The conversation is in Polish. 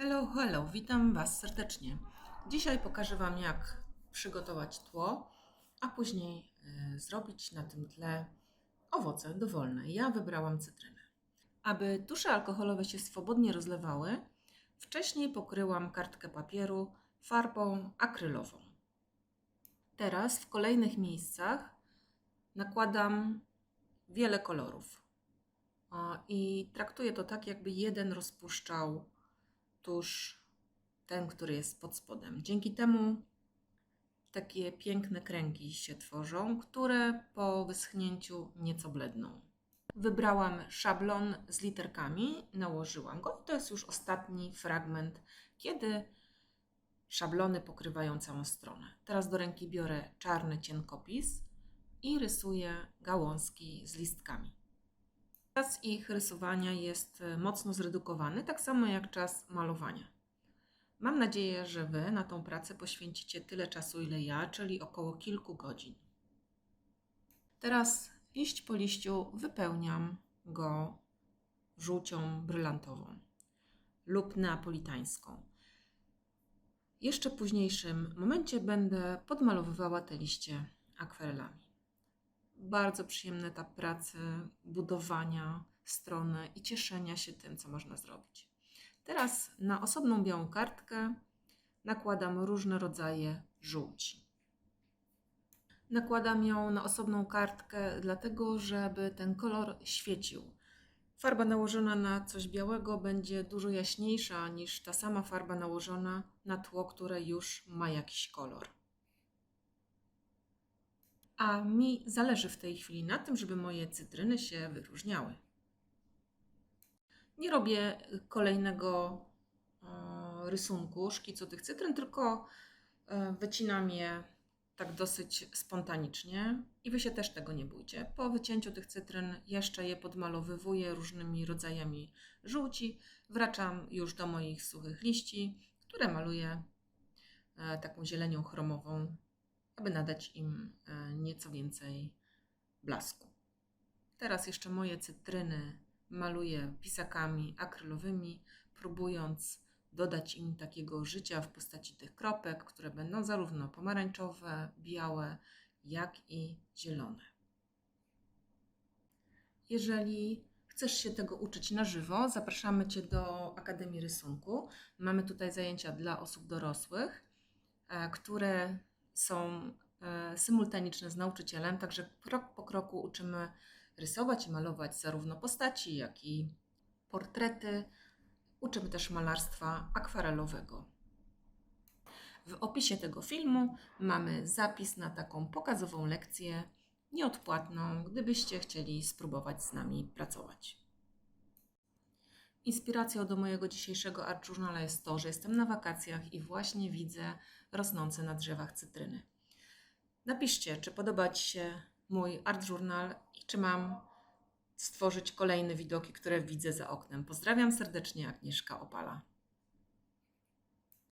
Hello, hello, witam Was serdecznie. Dzisiaj pokażę Wam, jak przygotować tło, a później zrobić na tym tle owoce dowolne. Ja wybrałam cytrynę. Aby tusze alkoholowe się swobodnie rozlewały, wcześniej pokryłam kartkę papieru farbą akrylową. Teraz w kolejnych miejscach nakładam wiele kolorów i traktuję to tak, jakby jeden rozpuszczał tusz ten, który jest pod spodem. Dzięki temu takie piękne kręgi się tworzą, które po wyschnięciu nieco bledną. Wybrałam szablon z literkami, nałożyłam go i to jest już ostatni fragment, kiedy szablony pokrywają całą stronę. Teraz do ręki biorę czarny cienkopis i rysuję gałązki z listkami. Czas ich rysowania jest mocno zredukowany, tak samo jak czas malowania. Mam nadzieję, że Wy na tą pracę poświęcicie tyle czasu, ile ja, czyli około kilku godzin. Teraz liść po liściu wypełniam go żółcią brylantową lub neapolitańską. Jeszcze w późniejszym momencie będę podmalowywała te liście akwarelami. Bardzo przyjemny etap pracy, budowania strony i cieszenia się tym, co można zrobić. Teraz na osobną białą kartkę nakładam różne rodzaje żółci. Nakładam ją na osobną kartkę, dlatego żeby ten kolor świecił. Farba nałożona na coś białego będzie dużo jaśniejsza niż ta sama farba nałożona na tło, które już ma jakiś kolor. A mi zależy w tej chwili na tym, żeby moje cytryny się wyróżniały. Nie robię kolejnego rysunku, szkicu tych cytryn, tylko wycinam je tak dosyć spontanicznie i Wy się też tego nie bójcie. Po wycięciu tych cytryn jeszcze je podmalowywuję różnymi rodzajami żółci. Wracam już do moich suchych liści, które maluję taką zielenią chromową, aby nadać im nieco więcej blasku. Teraz jeszcze moje cytryny maluję pisakami akrylowymi, próbując dodać im takiego życia w postaci tych kropek, które będą zarówno pomarańczowe, białe, jak i zielone. Jeżeli chcesz się tego uczyć na żywo, zapraszamy Cię do Akademii Rysunku. Mamy tutaj zajęcia dla osób dorosłych, które są symultaniczne z nauczycielem, także krok po kroku uczymy rysować i malować zarówno postaci, jak i portrety. Uczymy też malarstwa akwarelowego. W opisie tego filmu mamy zapis na taką pokazową lekcję nieodpłatną, gdybyście chcieli spróbować z nami pracować. Inspiracją do mojego dzisiejszego art journala jest to, że jestem na wakacjach i właśnie widzę rosnące na drzewach cytryny. Napiszcie, czy podoba Ci się mój art journal i czy mam stworzyć kolejne widoki, które widzę za oknem. Pozdrawiam serdecznie, Agnieszka Opala.